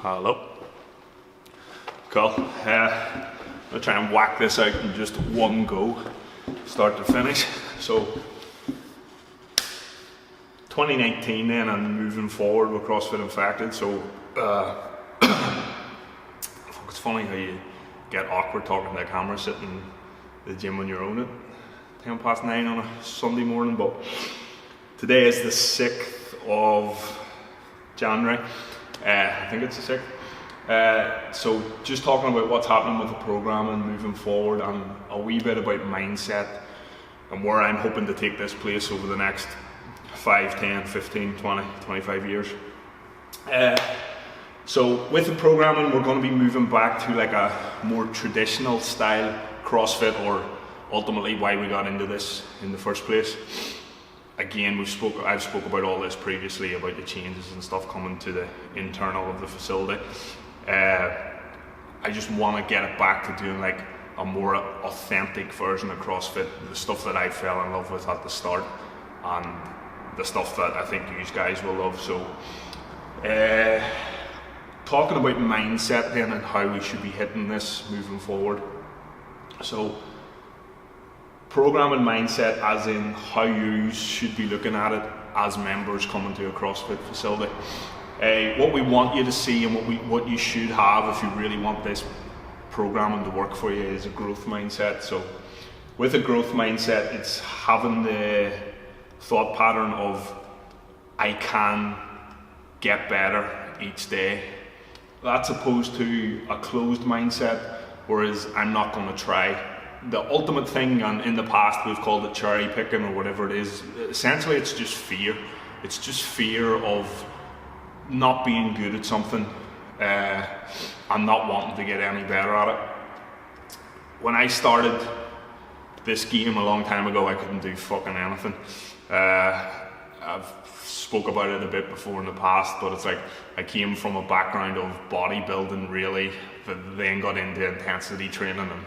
Hello. Cool. I'm going to try and whack this out in just one go, start to finish. So 2019 then, and moving forward with CrossFit Infected. So it's funny how you get awkward talking to the camera sitting in the gym when you're on it 9:10 on a Sunday morning, but today is the 6th of January. I think it's the 6th. So just talking about what's happening with the program and moving forward, and a wee bit about mindset and where I'm hoping to take this place over the next 5, 10, 15, 20, 25 years. So with the programming, we're going to be moving back to like a more traditional style CrossFit, or ultimately why we got into this in the first place. Again, I've spoke about all this previously, about the changes and stuff coming to the internal of the facility. I just want to get it back to doing like a more authentic version of CrossFit, the stuff that I fell in love with at the start, and the stuff that I think you guys will love. So talking about mindset then, and how we should be hitting this moving forward. So programming mindset as in how you should be looking at it as members coming to a CrossFit facility. What we want you to see and what you should have if you really want this programming to work for you is a growth mindset. So with a growth mindset, it's having the thought pattern of I can get better each day. That's opposed to a closed mindset, whereas I'm not going to try. The ultimate thing, and in the past we've called it cherry picking or whatever it is, essentially it's just fear. It's just fear of not being good at something and not wanting to get any better at it. When I started this game a long time ago, I couldn't do fucking anything. I've spoke about it a bit before in the past, but it's like I came from a background of bodybuilding really, but then got into intensity training and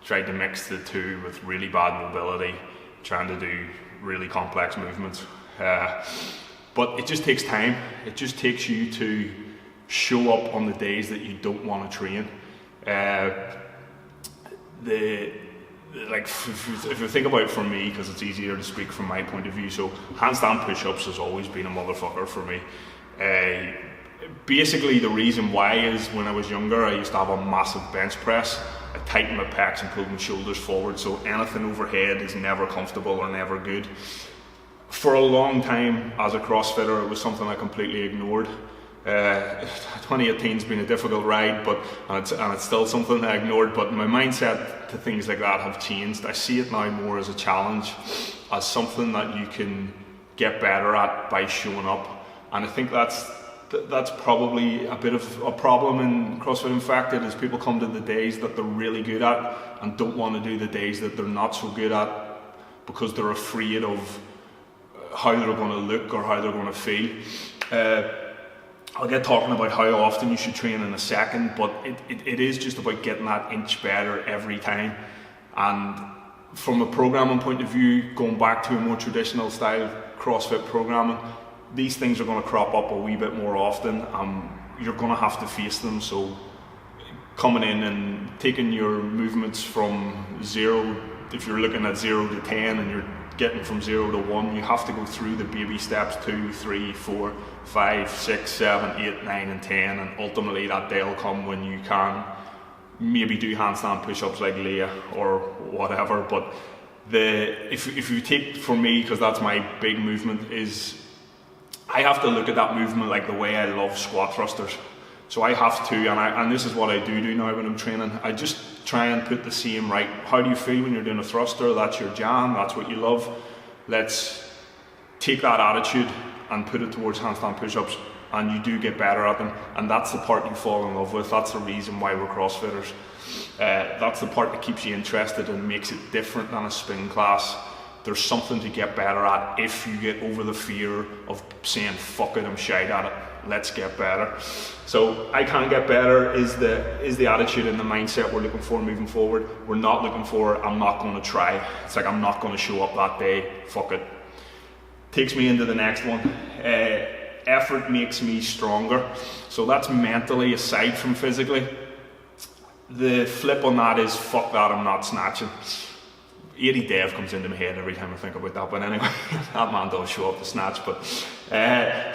tried to mix the two with really bad mobility, trying to do really complex movements. But it just takes time. It just takes you to show up on the days that you don't want to train. If you think about it for me, because it's easier to speak from my point of view, so handstand push-ups has always been a motherfucker for me. Basically the reason why is when I was younger I used to have a massive bench press. I tightened my pecs and pulled my shoulders forward, so anything overhead is never comfortable or never good. For a long time as a CrossFitter, it was something I completely ignored. 2018's been a difficult ride, and it's still something I ignored, but my mindset to things like that have changed. I see it now more as a challenge, as something that you can get better at by showing up, and I think that's probably a bit of a problem in CrossFit Infected, is people come to the days that they're really good at and don't want to do the days that they're not so good at because they're afraid of how they're going to look or how they're going to feel. I'll get talking about how often you should train in a second, but it is just about getting that inch better every time. And from a programming point of view, going back to a more traditional style CrossFit programming, these things are going to crop up a wee bit more often. You're going to have to face them. So coming in and taking your movements from 0, if you're looking at 0 to 10 and you're getting from 0 to 1, you have to go through the baby steps 2, 3, 4, 5, 6, 7, 8, 9 and 10, and ultimately that day will come when you can maybe do handstand push-ups like Leah or whatever. But if you take, for me, because that's my big movement, is I have to look at that movement like the way I love squat thrusters. So I have to, and this is what I do now when I'm training, I just try and put the same, right, how do you feel when you're doing a thruster? That's your jam, that's what you love. Let's take that attitude and put it towards handstand push-ups, and you do get better at them, and that's the part you fall in love with. That's the reason why we're CrossFitters. That's the part that keeps you interested and makes it different than a spin class. There's something to get better at if you get over the fear of saying, fuck it, I'm shite at it, let's get better. So I can get better is the attitude and the mindset we're looking for moving forward. We're not looking for, I'm not going to try. It's like, I'm not going to show up that day, fuck it. Takes me into the next one. effort makes me stronger. So that's mentally aside from physically. The flip on that is, fuck that, I'm not snatching. 80 Dave comes into my head every time I think about that, but anyway, that man does show up to snatch. But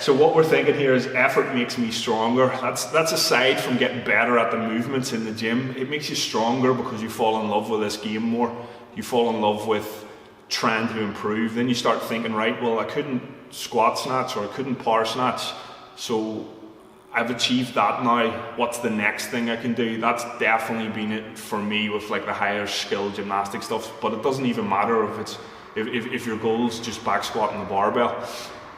so what we're thinking here is effort makes me stronger. That's aside from getting better at the movements in the gym. It makes you stronger because you fall in love with this game more. You fall in love with trying to improve. Then you start thinking, right, well, I couldn't squat snatch or I couldn't power snatch, so I've achieved that now. What's the next thing I can do? That's definitely been it for me with like the higher skill gymnastic stuff. But it doesn't even matter if your goal is just back squatting the barbell.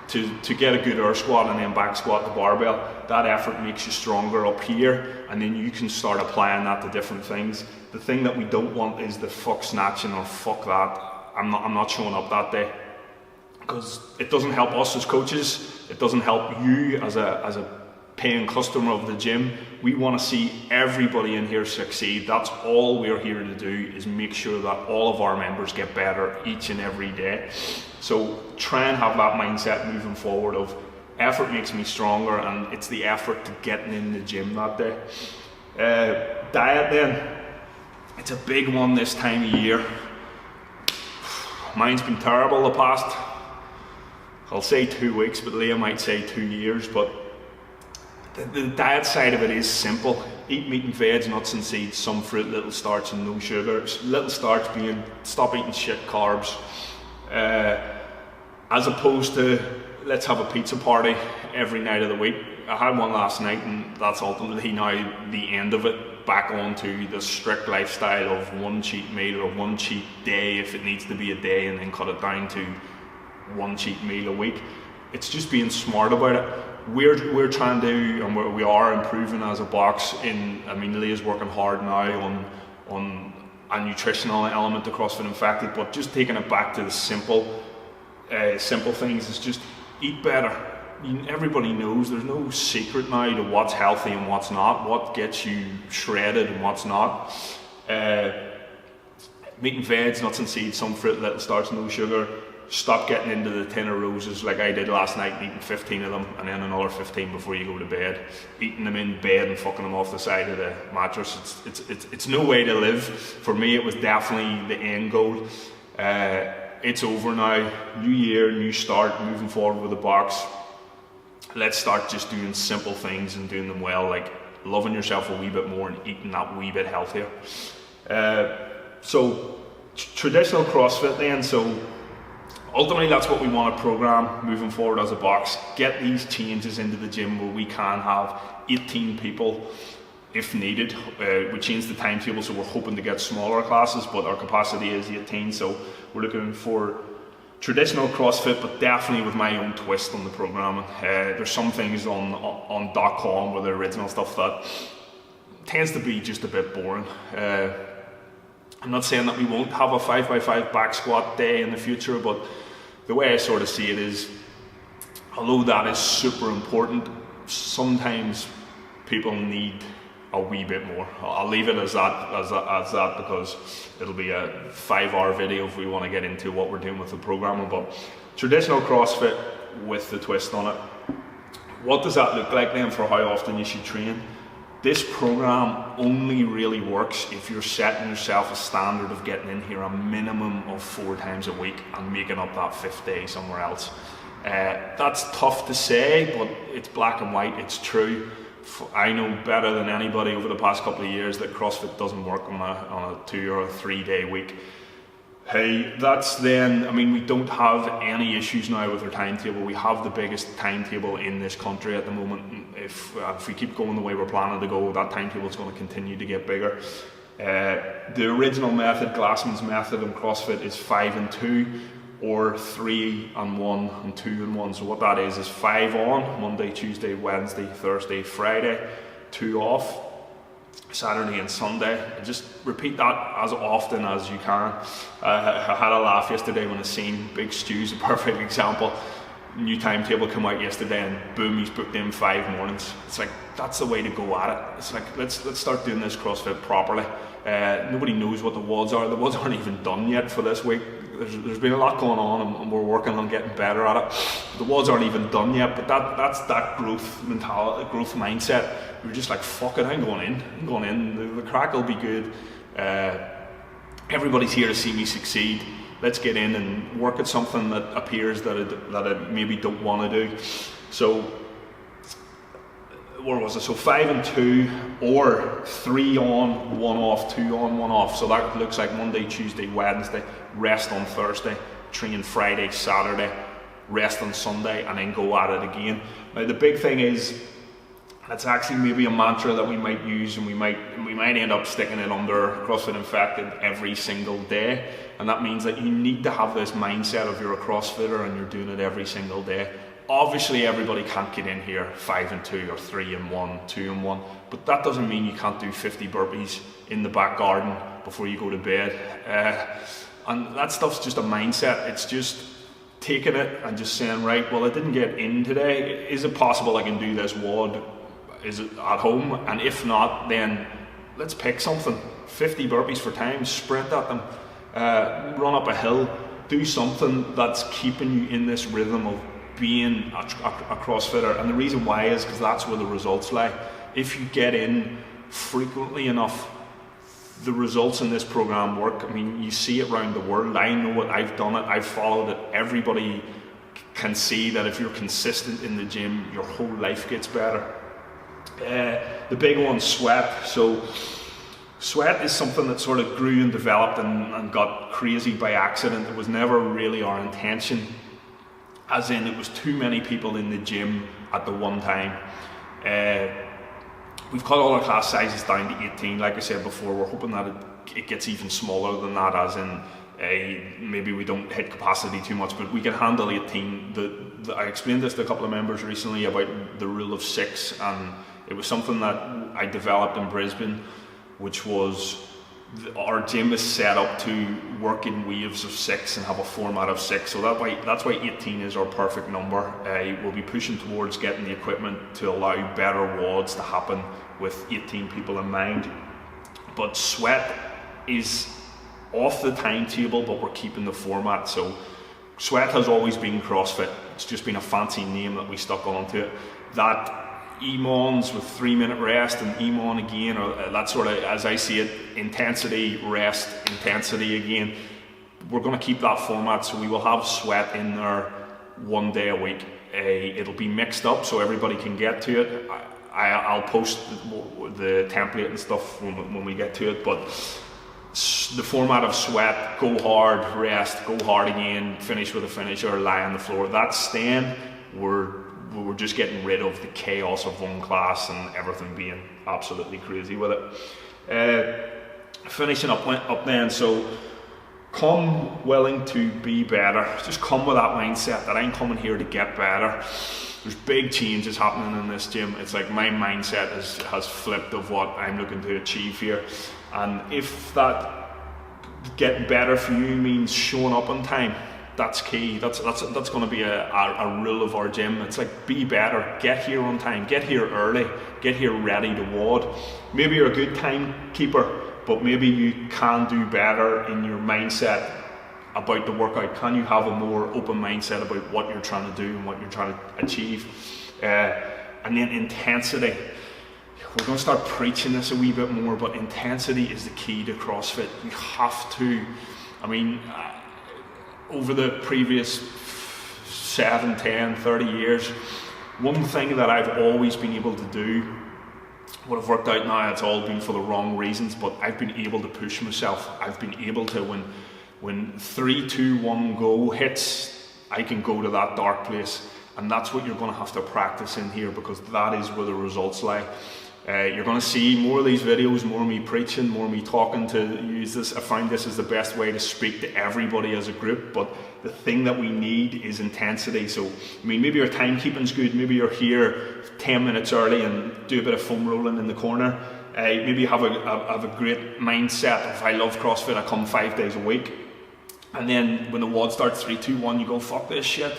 To get a good air squat and then back squat the barbell, that effort makes you stronger up here, and then you can start applying that to different things. The thing that we don't want is the fuck snatching or fuck that, I'm not showing up that day, because it doesn't help us as coaches. It doesn't help you as a paying customer of the gym. We want to see everybody in here succeed. That's all we're here to do, is make sure that all of our members get better each and every day. So try and have that mindset moving forward of effort makes me stronger, and it's the effort to getting in the gym that day. Diet then, it's a big one this time of year. Mine's been terrible the past, I'll say 2 weeks, but Leah might say 2 years. But the diet side of it is simple. Eat meat and veg, nuts and seeds, some fruit, little starch and no sugar. Little starch being stop eating shit carbs. As opposed to let's have a pizza party every night of the week. I had one last night, and that's ultimately now the end of it. Back onto the strict lifestyle of one cheat meal or one cheat day if it needs to be a day, and then cut it down to one cheat meal a week. It's just being smart about it. We're trying to, and we are improving as a box. Leah's working hard now on a nutritional element of CrossFit Infected, but just taking it back to the simple things is just eat better. Everybody knows there's no secret now to what's healthy and what's not, what gets you shredded and what's not. Meat and veg, nuts and seeds, some fruit, little starch, no sugar. Stop getting into the tin of roses like I did last night, eating 15 of them and then another 15 before you go to bed. Eating them in bed and fucking them off the side of the mattress. It's no way to live. For me, it was definitely the end goal. It's over now. New year, new start, moving forward with the box. Let's start just doing simple things and doing them well, like loving yourself a wee bit more and eating that wee bit healthier. So traditional CrossFit then, so ultimately that's what we want to program moving forward as a box. Get these changes into the gym where we can have 18 people if needed. We changed the timetable, so we're hoping to get smaller classes, but our capacity is 18, so we're looking for traditional CrossFit, but definitely with my own twist on the programming. There's some things on .com with the original stuff that tends to be just a bit boring. I'm not saying that we won't have a 5x5 back squat day in the future, but the way I sort of see it is, although that is super important, sometimes people need a wee bit more. I'll leave it as that because it'll be a 5-hour video if we want to get into what we're doing with the programming. But traditional CrossFit with the twist on it. What does that look like then for how often you should train? This program only really works if you're setting yourself a standard of getting in here a minimum of 4 times a week and making up that 5th day somewhere else. That's tough to say, but it's black and white, it's true. I know better than anybody over the past couple of years that CrossFit doesn't work on a 2 or a 3 day week. Hey, that's then, we don't have any issues now with our timetable. We have the biggest timetable in this country at the moment. If we keep going the way we're planning to go, that timetable is going to continue to get bigger. The original method, Glassman's method in CrossFit, is 5 and 2, or 3 and 1 and 2 and 1. So what that is 5 on, Monday, Tuesday, Wednesday, Thursday, Friday, 2 off, Saturday and Sunday, and just repeat that as often as you can. I had a laugh yesterday when I seen Big Stu's a perfect example. New timetable come out yesterday and boom, he's booked in 5 mornings. It's like, that's the way to go at it. It's like, let's start doing this CrossFit properly. Nobody knows what the WODs are. The WODs aren't even done yet for this week. there's been a lot going on, and we're working on getting better at it. The WODs aren't even done yet, but that's that growth mentality, growth mindset. We're just like, fuck it, I'm going in. The crack will be good. Everybody's here to see me succeed. Let's get in and work at something that appears that I maybe don't want to do. So, where was it? So 5 and 2, or 3 on, 1 off, 2 on, 1 off. So that looks like Monday, Tuesday, Wednesday, rest on Thursday, train Friday, Saturday, rest on Sunday, and then go at it again. Now the big thing is, that's actually maybe a mantra that we might use, and we might end up sticking it under CrossFit Infected every single day. And that means that you need to have this mindset of you're a CrossFitter and you're doing it every single day. Obviously everybody can't get in here 5 and 2 or 3 and 1, 2 and 1, but that doesn't mean you can't do 50 burpees in the back garden before you go to bed. And that stuff's just a mindset. It's just taking it and just saying, right, well, I didn't get in today. Is it possible I can do this WOD? Is it at home? And if not, then let's pick something. 50 burpees for time, sprint at them, run up a hill, do something that's keeping you in this rhythm of being a CrossFitter. And the reason why is because that's where the results lie. If you get in frequently enough, the results in this program work. I mean, you see it around the world. I know it, I've done it, I've followed it. Everybody can see that if you're consistent in the gym, your whole life gets better. The big one, sweat. So sweat is something that sort of grew and developed and got crazy by accident. It was never really our intention, as in it was too many people in the gym at the one time. We've cut all our class sizes down to 18. Like I said before, we're hoping that it gets even smaller than that, as in maybe we don't hit capacity too much, but we can handle 18. I explained this to a couple of members recently about the rule of 6, and it was something that I developed in Brisbane, which was our gym is set up to work in waves of 6 and have a format of 6. So that's why 18 is our perfect number. We'll be pushing towards getting the equipment to allow better WODs to happen with 18 people in mind. But sweat is off the timetable, but we're keeping the format. So sweat has always been CrossFit. It's just been a fancy name that we stuck onto it. That EMONs with 3-minute rest and EMON again, or that sort of, as I see it, intensity, rest, intensity again. We're going to keep that format, so we will have sweat in there 1 day a week. It'll be mixed up so everybody can get to it. I'll post the template and stuff when we get to it, but the format of sweat, go hard, rest, go hard again, finish with a finisher, lie on the floor. That's staying. We're just getting rid of the chaos of one class and everything being absolutely crazy with it. Finishing up then, so come willing to be better. Just come with that mindset that I'm coming here to get better. There's big changes happening in this gym. It's like my mindset has flipped of what I'm looking to achieve here. And if that getting better for you means showing up on time, that's key. That's going to be a rule of our gym. It's like, be better, get here on time, get here early, get here ready to WOD. Maybe you're a good timekeeper, but maybe you can do better in your mindset about the workout. Can you have a more open mindset about what you're trying to do and what you're trying to achieve? And then intensity. We're going to start preaching this a wee bit more, but intensity is the key to CrossFit. You have to, over the previous 7, 10, 30 years, one thing that I've always been able to do, what I've worked out now, it's all been for the wrong reasons, but I've been able to push myself. I've been able to, when 3, 2, 1 go hits, I can go to that dark place. And that's what you're going to have to practice in here, because that is where the results lie. You're going to see more of these videos, more of me preaching, more of me talking to use this. I find this is the best way to speak to everybody as a group, but the thing that we need is intensity. So, maybe your timekeeping's good, maybe you're here 10 minutes early and do a bit of foam rolling in the corner. Maybe you have a great mindset of, I love CrossFit, I come 5 days a week. And then when the WOD starts 3, 2, 1, you go, fuck this shit.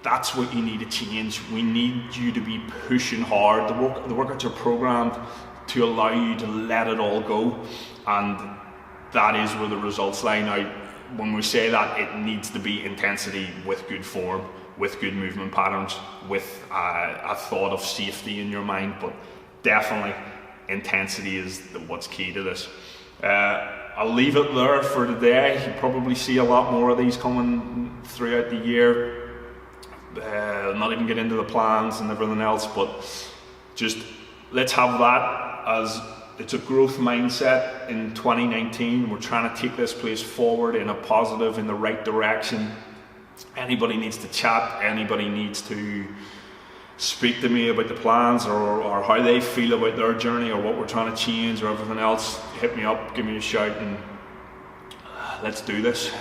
That's what you need to change. We need you to be pushing hard. The workouts are programmed to allow you to let it all go, and that is where the results lie. Now, when we say that, it needs to be intensity with good form, with good movement patterns, with a thought of safety in your mind, but definitely intensity is what's key to this. I'll leave it there for today. You'll probably see a lot more of these coming throughout the year. Not even get into the plans and everything else, but just let's have that as it's a growth mindset in 2019. We're trying to take this place forward in a positive, in the right direction. Anybody needs to chat, anybody needs to speak to me about the plans or how they feel about their journey or what we're trying to change or everything else, hit me up, give me a shout, and let's do this.